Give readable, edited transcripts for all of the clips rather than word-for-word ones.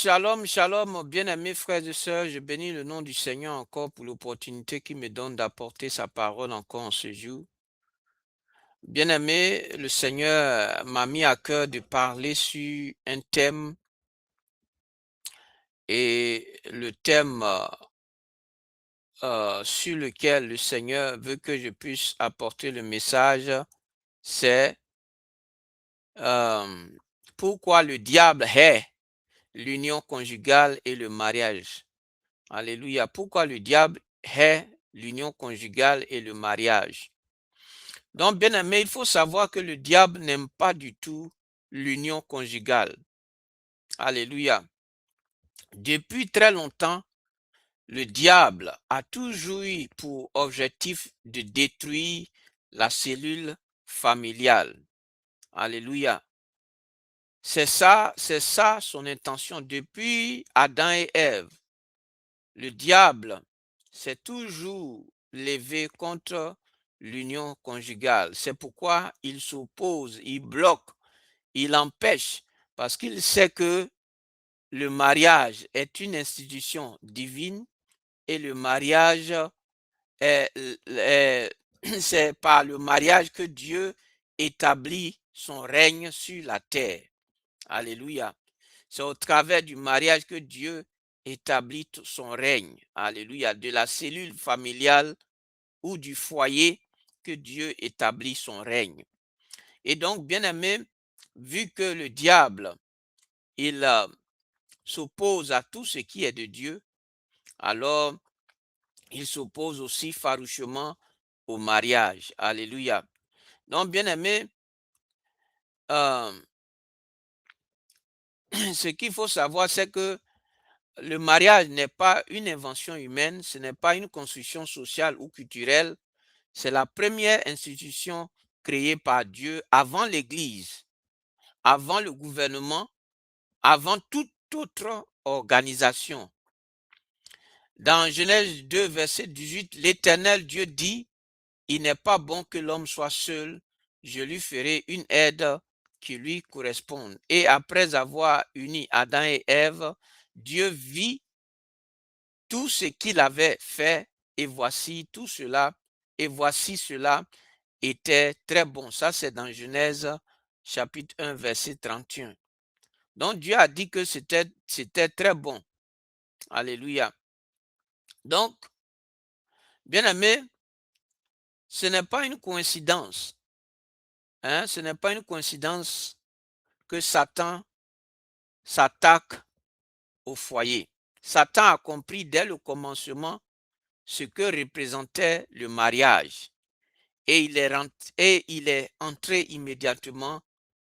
Shalom, shalom, bien-aimés frères et sœurs, je bénis le nom du Seigneur encore pour l'opportunité qu'il me donne d'apporter sa parole encore en ce jour. Bien-aimé, le Seigneur m'a mis à cœur de parler sur un thème et le thème sur lequel le Seigneur veut que je puisse apporter le message, c'est euh, pourquoi le diable hait l'union conjugale et le mariage. Alléluia. Pourquoi le diable hait l'union conjugale et le mariage? Donc, bien aimé, il faut savoir que le diable n'aime pas du tout l'union conjugale. Alléluia. Depuis très longtemps, le diable a toujours eu pour objectif de détruire la cellule familiale. Alléluia. C'est ça son intention. Depuis Adam et Ève, le diable s'est toujours levé contre l'union conjugale. C'est pourquoi il s'oppose, il bloque, il empêche, parce qu'il sait que le mariage est une institution divine et le mariage c'est par le mariage que Dieu établit son règne sur la terre. Alléluia. C'est au travers du mariage que Dieu établit son règne. Alléluia. De la cellule familiale ou du foyer que Dieu établit son règne. Et donc, bien aimé, vu que le diable, il s'oppose à tout ce qui est de Dieu, alors il s'oppose aussi farouchement au mariage. Alléluia. Donc, bien aimé, euh, ce qu'il faut savoir, c'est que le mariage n'est pas une invention humaine, ce n'est pas une construction sociale ou culturelle, c'est la première institution créée par Dieu avant l'Église, avant le gouvernement, avant toute autre organisation. Dans Genèse 2, verset 18, l'Éternel Dieu dit, il n'est pas bon que l'homme soit seul, je lui ferai une aide qui lui corresponde. Et après avoir uni Adam et Ève, Dieu vit tout ce qu'il avait fait et voici tout cela, et voici cela était très bon. Ça, c'est dans Genèse chapitre 1, verset 31. Donc, Dieu a dit que c'était très bon. Alléluia. Donc, bien aimé, ce n'est pas une coïncidence. Hein, ce n'est pas une coïncidence que Satan s'attaque au foyer. Satan a compris dès le commencement ce que représentait le mariage et il est entré immédiatement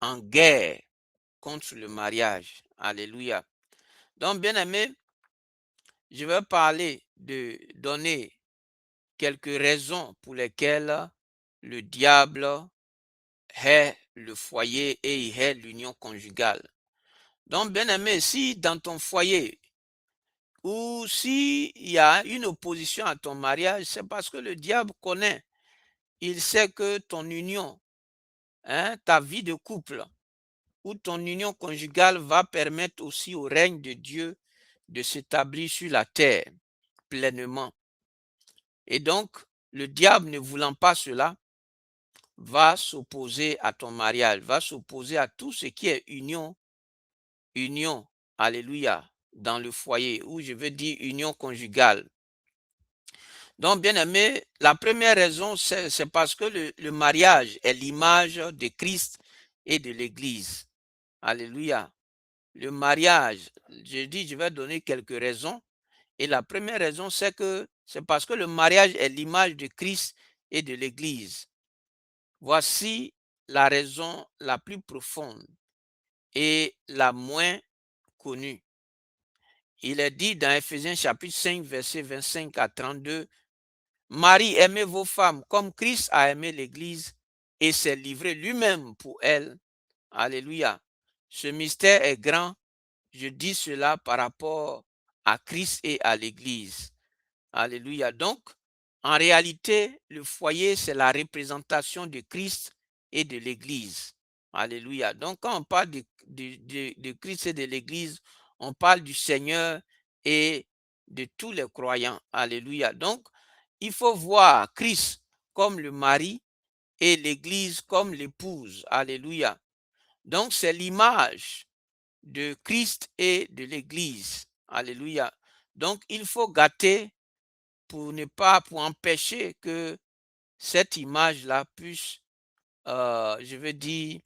en guerre contre le mariage. Alléluia. Donc, bien aimé, je vais donner quelques raisons pour lesquelles le diable hait le foyer et il hait l'union conjugale. Donc, bien aimé, si dans ton foyer ou s'il y a une opposition à ton mariage, c'est parce que le diable connaît. Il sait que ton union, hein, ta vie de couple ou ton union conjugale va permettre aussi au règne de Dieu de s'établir sur la terre pleinement. Et donc, le diable ne voulant pas cela, va s'opposer à ton mariage, va s'opposer à tout ce qui est union, alléluia, dans le foyer, ou je veux dire union conjugale. Donc, bien aimé, la première raison, c'est parce que le mariage est l'image de Christ et de l'Église. Alléluia. Le mariage, je vais donner quelques raisons. Et la première raison, c'est parce que le mariage est l'image de Christ et de l'Église. Voici la raison la plus profonde et la moins connue. Il est dit dans Éphésiens chapitre 5, verset 25 à 32, Marie, aimez vos femmes comme Christ a aimé l'Église et s'est livré lui-même pour elle. Alléluia. Ce mystère est grand. Je dis cela par rapport à Christ et à l'Église. Alléluia. Donc, en réalité, le foyer, c'est la représentation de Christ et de l'Église. Alléluia. Donc, quand on parle de Christ et de l'Église, On parle du Seigneur et de tous les croyants. Alléluia. Donc, il faut voir Christ comme le mari et l'Église comme l'épouse. Alléluia. Donc, c'est l'image de Christ et de l'Église. Alléluia. Donc, il faut gâter pour empêcher que cette image-là puisse, je veux dire,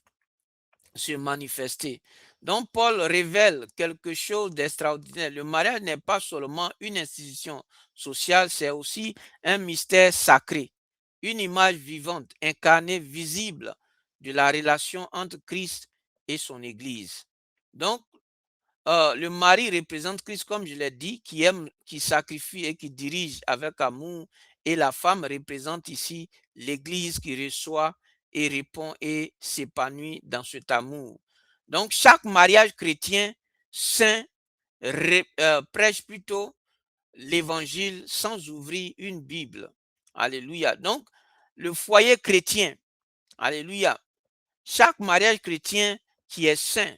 se manifester. Donc, Paul révèle quelque chose d'extraordinaire. Le mariage n'est pas seulement une institution sociale, c'est aussi un mystère sacré, une image vivante, incarnée, visible de la relation entre Christ et son Église. Donc, le mari représente Christ, comme je l'ai dit, qui aime, qui sacrifie et qui dirige avec amour. Et la femme représente ici l'Église qui reçoit et répond et s'épanouit dans cet amour. Donc, chaque mariage chrétien saint prêche plutôt l'évangile sans ouvrir une Bible. Alléluia. Donc, le foyer chrétien, alléluia, chaque mariage chrétien qui est saint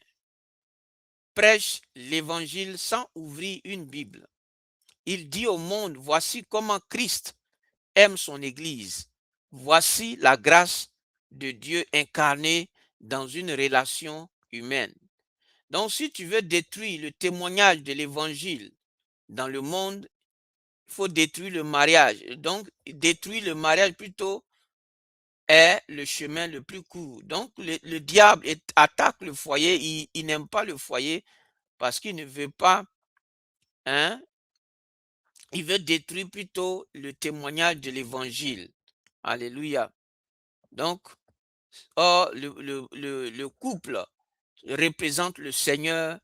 prêche l'évangile sans ouvrir une Bible. Il dit au monde, voici comment Christ aime son Église. Voici la grâce de Dieu incarnée dans une relation humaine. Donc, si tu veux détruire le témoignage de l'évangile dans le monde, il faut détruire le mariage. Donc, détruire le mariage plutôt est le chemin le plus court. Donc, le diable attaque le foyer. Il n'aime pas le foyer parce qu'il ne veut pas, hein, il veut détruire plutôt le témoignage de l'évangile. Alléluia. Donc, le couple représente le Seigneur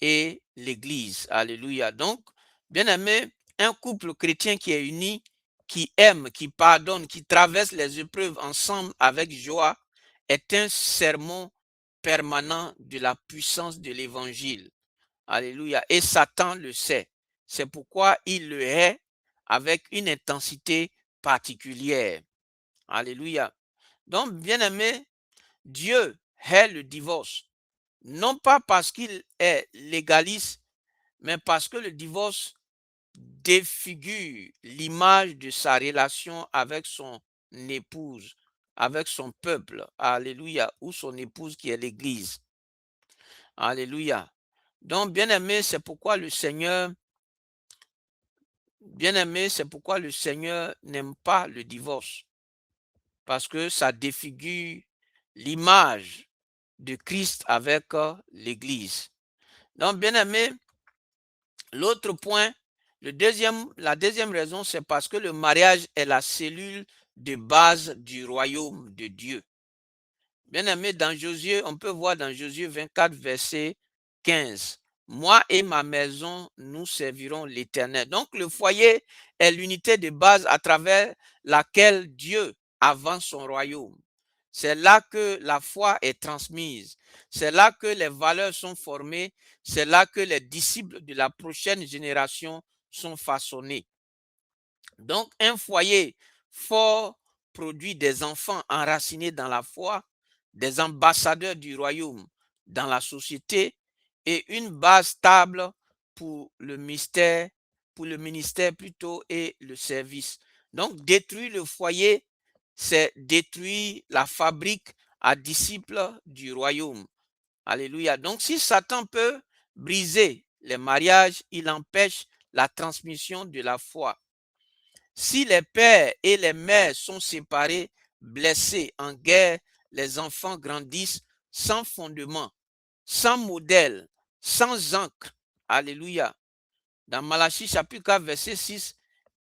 et l'Église. Alléluia. Donc, bien aimé, un couple chrétien qui est uni, qui aime, qui pardonne, qui traverse les épreuves ensemble avec joie, est un sermon permanent de la puissance de l'Évangile. Alléluia. Et Satan le sait. C'est pourquoi il le hait avec une intensité particulière. Alléluia. Donc, bien aimé, Dieu hait le divorce. Non pas parce qu'il est légaliste, mais parce que le divorce défigure l'image de sa relation avec son épouse, avec son peuple. Alléluia. Ou son épouse qui est l'Église. Alléluia. Donc, bien-aimé, c'est pourquoi le Seigneur, bien-aimé, c'est pourquoi le Seigneur n'aime pas le divorce. Parce que ça défigure l'image de Christ avec l'Église. Donc, bien-aimé, l'autre point, la deuxième raison, c'est parce que le mariage est la cellule de base du royaume de Dieu. Bien-aimé, dans Josué, on peut voir dans Josué 24, verset 15. Moi et ma maison, nous servirons l'Éternel. Donc, le foyer est l'unité de base à travers laquelle Dieu avance son royaume. C'est là que la foi est transmise. C'est là que les valeurs sont formées. C'est là que les disciples de la prochaine génération sont façonnés. Donc, un foyer fort produit des enfants enracinés dans la foi, des ambassadeurs du royaume dans la société et une base stable pour le ministère plutôt et le service. Donc, détruire le foyer, c'est détruire la fabrique à disciples du royaume. Alléluia. Donc, si Satan peut briser les mariages, il empêche la transmission de la foi. Si les pères et les mères sont séparés, blessés, en guerre, les enfants grandissent sans fondement, sans modèle, sans encre. Alléluia. Dans Malachie chapitre 4, verset 6,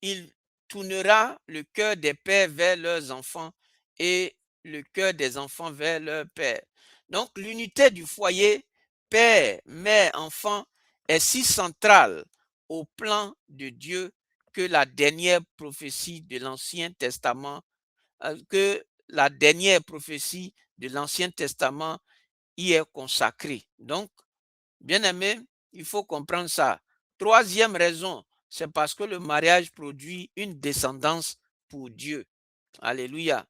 il tournera le cœur des pères vers leurs enfants et le cœur des enfants vers leur père. Donc l'unité du foyer, père, mère, enfant, est si centrale au plan de Dieu que la dernière prophétie de l'Ancien Testament, y est consacrée. Donc, bien aimé, il faut comprendre ça. Troisième raison, c'est parce que le mariage produit une descendance pour Dieu. Alléluia.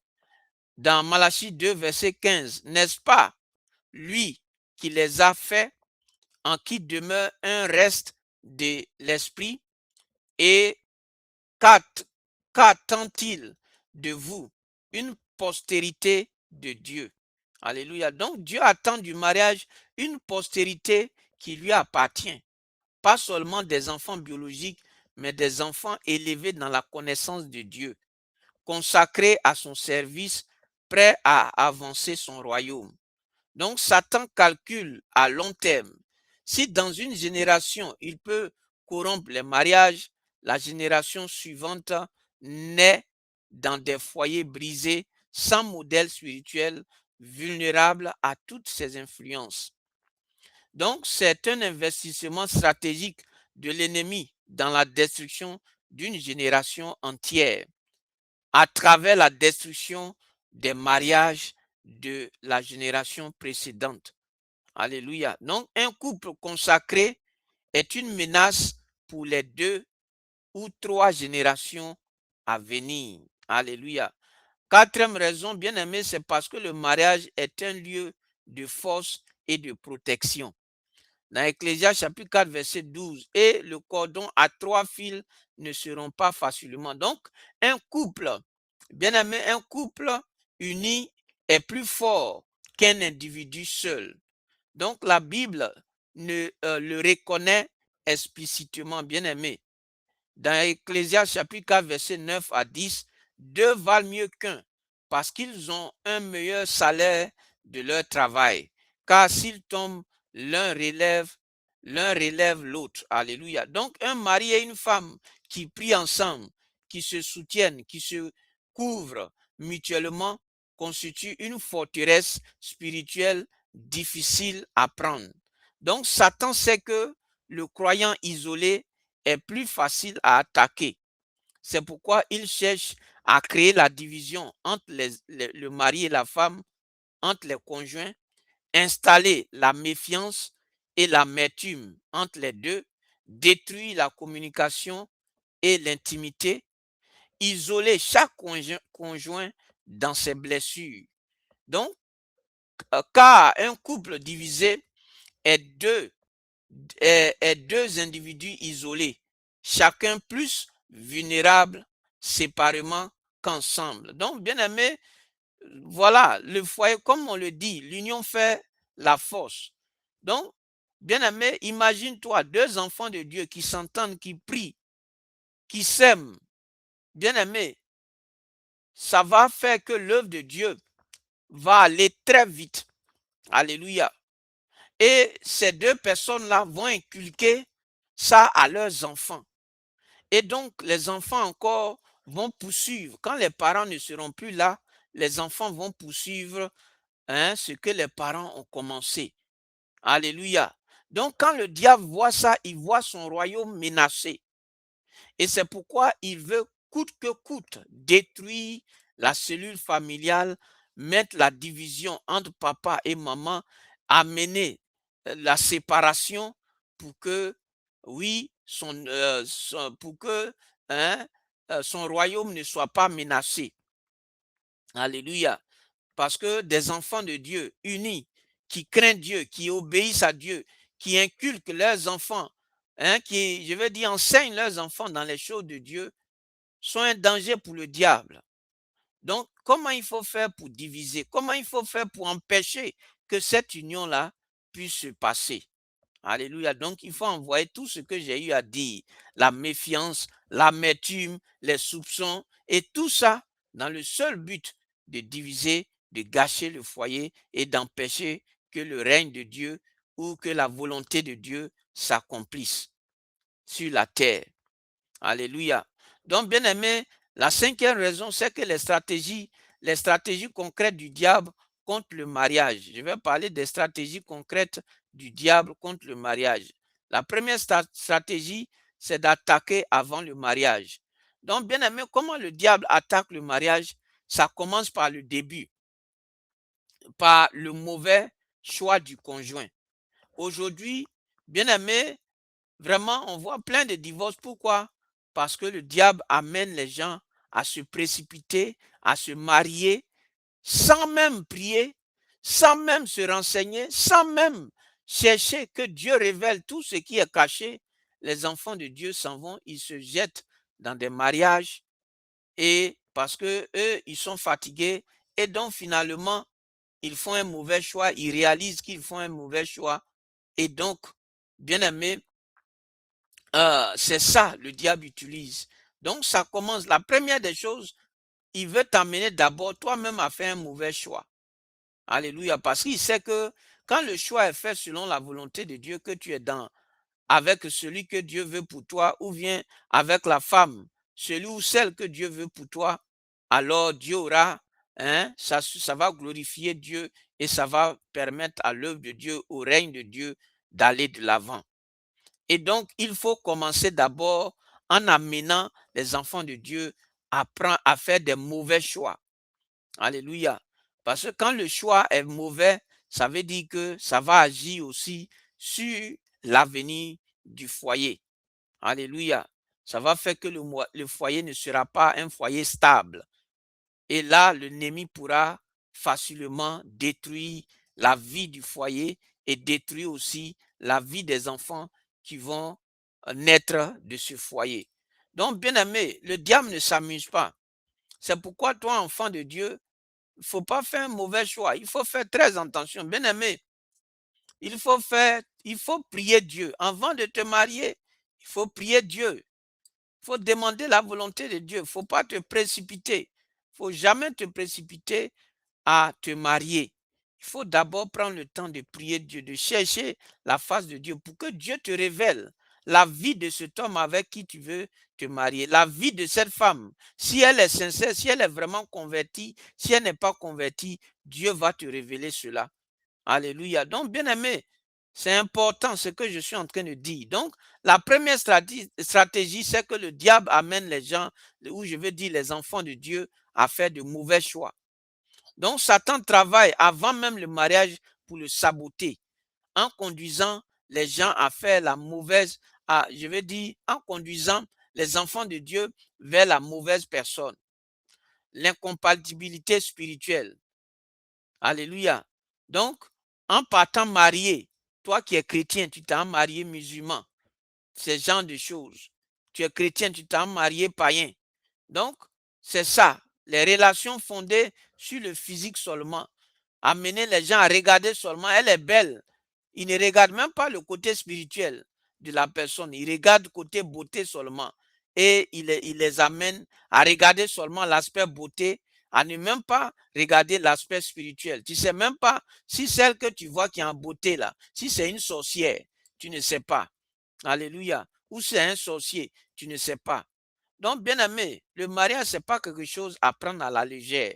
Dans Malachie 2, verset 15, n'est-ce pas lui qui les a faits en qui demeure un reste de l'esprit, et qu'attend-il de vous? Une postérité de Dieu. Alléluia. Donc Dieu attend du mariage une postérité qui lui appartient. Pas seulement des enfants biologiques, mais des enfants élevés dans la connaissance de Dieu, consacrés à son service, prêts à avancer son royaume. Donc Satan calcule à long terme. Si dans une génération, il peut corrompre les mariages, la génération suivante naît dans des foyers brisés, sans modèle spirituel, vulnérables à toutes ces influences. Donc c'est un investissement stratégique de l'ennemi dans la destruction d'une génération entière, à travers la destruction des mariages de la génération précédente. Alléluia. Donc, un couple consacré est une menace pour les 2 ou 3 générations à venir. Alléluia. Quatrième raison, bien aimé, c'est parce que le mariage est un lieu de force et de protection. Dans Ecclésiaste chapitre 4, verset 12, et le cordon à 3 fils ne seront pas facilement. Donc, un couple, bien aimé, un couple uni est plus fort qu'un individu seul. Donc, la Bible le reconnaît explicitement, bien aimé. Dans Ecclésiaste chapitre 4, verset 9 à 10, 2 valent mieux qu'un, parce qu'ils ont un meilleur salaire de leur travail. Car s'ils tombent, l'un relève, l'un relève l'autre. Alléluia. Donc, un mari et une femme qui prient ensemble, qui se soutiennent, qui se couvrent mutuellement, constituent une forteresse spirituelle difficile à prendre. Donc, Satan sait que le croyant isolé est plus facile à attaquer. C'est pourquoi il cherche à créer la division entre le mari et la femme, entre les conjoints, installer la méfiance et l'amertume entre les deux, détruire la communication et l'intimité, isoler chaque conjoint dans ses blessures. Donc, car un couple divisé est deux individus isolés, chacun plus vulnérable séparément qu'ensemble. Donc, bien aimé, voilà, le foyer, comme on le dit, l'union fait la force. Donc, bien aimé, imagine-toi 2 enfants de Dieu qui s'entendent, qui prient, qui s'aiment. Bien aimé, ça va faire que l'œuvre de Dieu va aller très vite. Alléluia. Et ces 2 personnes-là vont inculquer ça à leurs enfants. Et donc, les enfants encore vont poursuivre. Quand les parents ne seront plus là, les enfants vont poursuivre ce que les parents ont commencé. Alléluia. Donc, quand le diable voit ça, il voit son royaume menacé. Et c'est pourquoi il veut coûte que coûte détruire la cellule familiale, mettre la division entre papa et maman, amener la séparation pour que, oui, pour que son royaume ne soit pas menacé. Alléluia. Parce que des enfants de Dieu unis, qui craignent Dieu, qui obéissent à Dieu, qui inculquent leurs enfants, qui, je veux dire, enseignent leurs enfants dans les choses de Dieu, sont un danger pour le diable. Donc, comment il faut faire pour diviser? Comment il faut faire pour empêcher que cette union-là puisse se passer? Alléluia. Donc, il faut envoyer tout ce que j'ai eu à dire, la méfiance, l'amertume, les soupçons, et tout ça dans le seul but de diviser, de gâcher le foyer et d'empêcher que le règne de Dieu ou que la volonté de Dieu s'accomplisse sur la terre. Alléluia. Donc, bien aimé, la 5e raison, c'est que les stratégies concrètes du diable contre le mariage. Je vais parler des stratégies concrètes du diable contre le mariage. La première stratégie, c'est d'attaquer avant le mariage. Donc, bien aimé, comment le diable attaque le mariage? Ça commence par le début, par le mauvais choix du conjoint. Aujourd'hui, bien aimé, vraiment, on voit plein de divorces. Pourquoi? Parce que le diable amène les gens à se précipiter, à se marier, sans même prier, sans même se renseigner, sans même chercher que Dieu révèle tout ce qui est caché, les enfants de Dieu s'en vont, ils se jettent dans des mariages et parce que eux, ils sont fatigués et donc finalement, ils font un mauvais choix, ils réalisent qu'ils font un mauvais choix et donc, bien aimé, c'est ça le diable utilise. Donc ça commence, la première des choses, il veut t'amener d'abord toi-même à faire un mauvais choix. Alléluia, parce qu'il sait que quand le choix est fait selon la volonté de Dieu, que tu es dans avec celui que Dieu veut pour toi, ou bien avec la femme, celui ou celle que Dieu veut pour toi, alors Dieu aura, ça va glorifier Dieu et ça va permettre à l'œuvre de Dieu, au règne de Dieu, d'aller de l'avant. Et donc, il faut commencer d'abord en amenant les enfants de Dieu à faire des mauvais choix. Alléluia. Parce que quand le choix est mauvais, ça veut dire que ça va agir aussi sur l'avenir du foyer. Alléluia. Ça va faire que le foyer ne sera pas un foyer stable. Et là, l'ennemi pourra facilement détruire la vie du foyer et détruire aussi la vie des enfants qui vont naître de ce foyer. Donc, bien aimé, le diable ne s'amuse pas. C'est pourquoi toi, enfant de Dieu, il ne faut pas faire un mauvais choix. Il faut faire très attention. Bien aimé, il faut prier Dieu. Avant de te marier, il faut prier Dieu. Il faut demander la volonté de Dieu. Il ne faut pas te précipiter. Il ne faut jamais te précipiter à te marier. Il faut d'abord prendre le temps de prier Dieu, de chercher la face de Dieu pour que Dieu te révèle la vie de cet homme avec qui tu veux te marier, la vie de cette femme. Si elle est sincère, si elle est vraiment convertie, si elle n'est pas convertie, Dieu va te révéler cela. Alléluia. Donc, bien aimé, c'est important ce que je suis en train de dire. Donc, la première stratégie, c'est que le diable amène les gens, ou je veux dire les enfants de Dieu, à faire de mauvais choix. Donc, Satan travaille avant même le mariage pour le saboter, en conduisant les gens à faire la mauvaise, je veux dire, en conduisant les enfants de Dieu vers la mauvaise personne. L'incompatibilité spirituelle. Alléluia. Donc, en partant marié, toi qui es chrétien, tu t'es marié musulman, ce genre de choses. Tu es chrétien, tu t'es marié païen. Donc, c'est ça, les relations fondées sur le physique seulement, amener les gens à regarder seulement, elle est belle. Ils ne regardent même pas le côté spirituel de la personne, ils regardent le côté beauté seulement. Et il les amène à regarder seulement l'aspect beauté, à ne même pas regarder l'aspect spirituel. Tu ne sais même pas si celle que tu vois qui est en beauté là, si c'est une sorcière, tu ne sais pas. Alléluia. Ou c'est un sorcier, tu ne sais pas. Donc, bien aimé, le mariage, ce n'est pas quelque chose à prendre à la légère.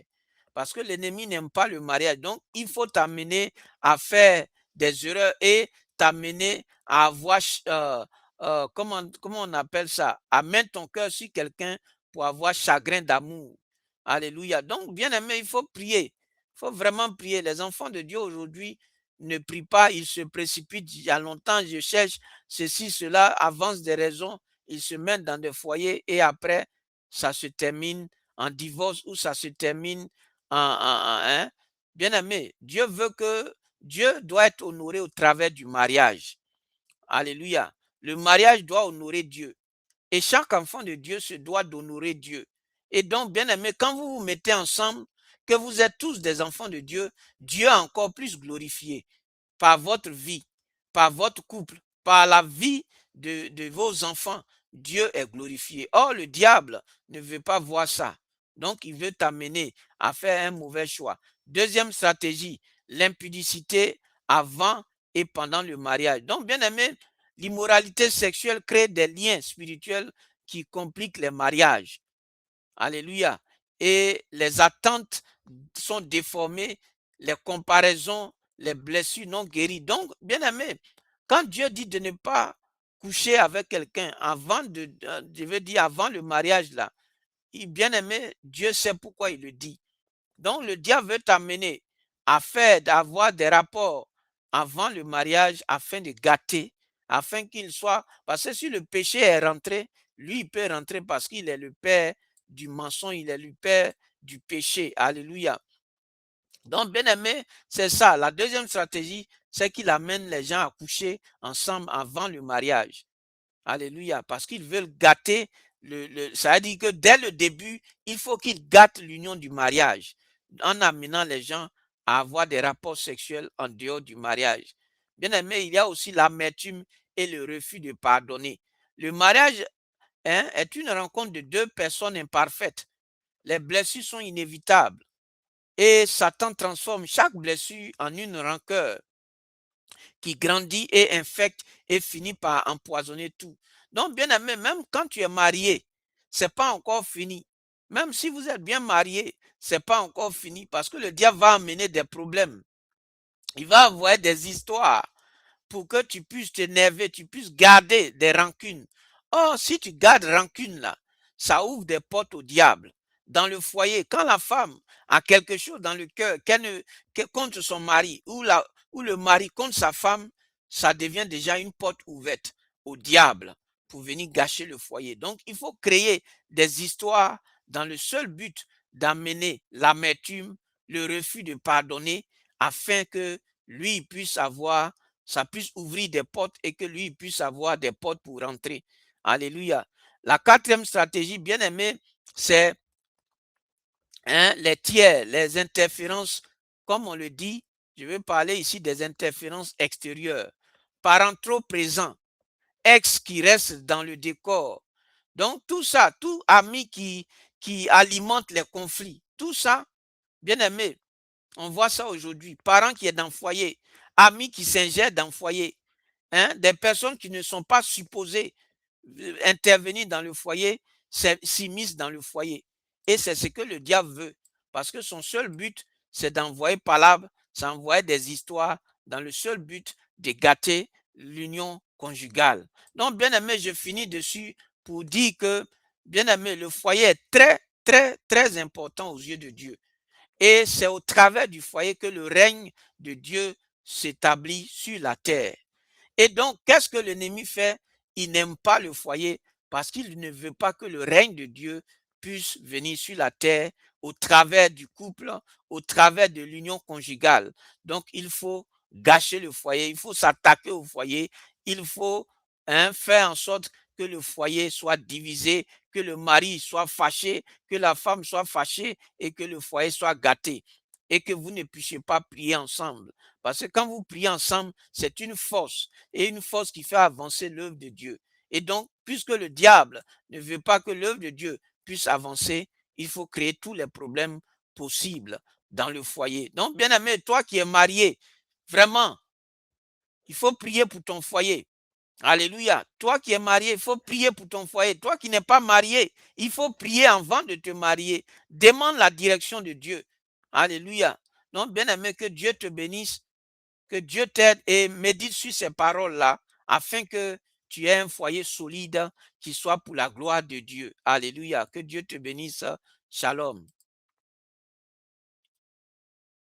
Parce que l'ennemi n'aime pas le mariage. Donc, il faut t'amener à faire des erreurs et t'amener à avoir, comment on appelle ça, à mettre ton cœur sur quelqu'un pour avoir chagrin d'amour. Alléluia. Donc, bien aimé, il faut prier. Il faut vraiment prier. Les enfants de Dieu aujourd'hui ne prient pas, ils se précipitent. Il y a longtemps, je cherche ceci, cela, avance des raisons, ils se mettent dans des foyers et après, ça se termine en divorce ou ça se termine hein. Bien aimé, Dieu doit être honoré au travers du mariage. Alléluia. Le mariage doit honorer Dieu. Et chaque enfant de Dieu se doit d'honorer Dieu. Et donc, bien aimé, quand vous vous mettez ensemble, que vous êtes tous des enfants de Dieu, Dieu est encore plus glorifié par votre vie, par votre couple, par la vie de vos enfants. Dieu est glorifié. Or, le diable ne veut pas voir ça. Donc, il veut t'amener à faire un mauvais choix. Deuxième stratégie, l'impudicité avant et pendant le mariage. Donc, bien aimé, l'immoralité sexuelle crée des liens spirituels qui compliquent les mariages. Alléluia. Et les attentes sont déformées, les comparaisons, les blessures non guéries. Donc, bien aimé, quand Dieu dit de ne pas coucher avec quelqu'un je veux dire avant le mariage là, bien aimé, Dieu sait pourquoi il le dit. Donc, le diable veut t'amener d'avoir des rapports avant le mariage afin de gâter, afin qu'il soit, parce que si le péché est rentré, lui, il peut rentrer parce qu'il est le père du mensonge, il est le père du péché. Alléluia. Donc, bien aimé, c'est ça. La deuxième stratégie, c'est qu'il amène les gens à coucher ensemble avant le mariage. Alléluia. Parce qu'ils veulent gâter, ça veut dire que dès le début, il faut qu'ils gâtent l'union du mariage en amenant les gens à avoir des rapports sexuels en dehors du mariage. Bien aimé, il y a aussi l'amertume et le refus de pardonner. Le mariage, hein, est une rencontre de deux personnes imparfaites. Les blessures sont inévitables et Satan transforme chaque blessure en une rancœur qui grandit et infecte et finit par empoisonner tout. Donc, bien aimé, même quand tu es marié, c'est pas encore fini. Même si vous êtes bien marié, c'est pas encore fini parce que le diable va amener des problèmes. Il va avoir des histoires pour que tu puisses t'énerver, tu puisses garder des rancunes. Or, si tu gardes rancune là, ça ouvre des portes au diable. Dans le foyer, quand la femme a quelque chose dans le cœur contre son mari ou le mari contre sa femme, ça devient déjà une porte ouverte au diable pour venir gâcher le foyer. Donc, il faut créer des histoires dans le seul but d'amener l'amertume, le refus de pardonner, afin que lui puisse avoir, ça puisse ouvrir des portes et que lui puisse avoir des portes pour rentrer. Alléluia. La quatrième stratégie, bien aimée, c'est, hein, les tiers, les interférences. Comme on le dit, je vais parler ici des interférences extérieures. Parents trop présents, ex qui reste dans le décor. Donc tout ça, tout ami qui alimente les conflits, tout ça, bien aimé, on voit ça aujourd'hui. Parents qui est dans le foyer, amis qui s'ingèrent dans le foyer, hein, des personnes qui ne sont pas supposées intervenir dans le foyer, s'immiscent dans le foyer. Et c'est ce que le diable veut. Parce que son seul but, c'est d'envoyer palabres, c'est d'envoyer des histoires dans le seul but de gâter l'union conjugale. Donc, bien aimé, je finis dessus pour dire que, bien aimé, le foyer est très, très, très important aux yeux de Dieu. Et c'est au travers du foyer que le règne de Dieu s'établit sur la terre. Et donc, qu'est-ce que l'ennemi fait? Il n'aime pas le foyer parce qu'il ne veut pas que le règne de Dieu puisse venir sur la terre au travers du couple, au travers de l'union conjugale. Donc, il faut gâcher le foyer, il faut s'attaquer au foyer, il faut, hein, faire en sorte que le foyer soit divisé, que le mari soit fâché, que la femme soit fâchée et que le foyer soit gâté et que vous ne puissiez pas prier ensemble. Parce que quand vous priez ensemble, c'est une force et une force qui fait avancer l'œuvre de Dieu. Et donc, puisque le diable ne veut pas que l'œuvre de Dieu puisse avancer, il faut créer tous les problèmes possibles dans le foyer. Donc, bien aimé, toi qui es marié, vraiment, il faut prier pour ton foyer. Alléluia. Toi qui es marié, il faut prier pour ton foyer. Toi qui n'es pas marié, il faut prier avant de te marier. Demande la direction de Dieu. Alléluia. Donc, bien aimé, que Dieu te bénisse, que Dieu t'aide et médite sur ces paroles-là afin que tu aies un foyer solide qui soit pour la gloire de Dieu. Alléluia. Que Dieu te bénisse. Shalom.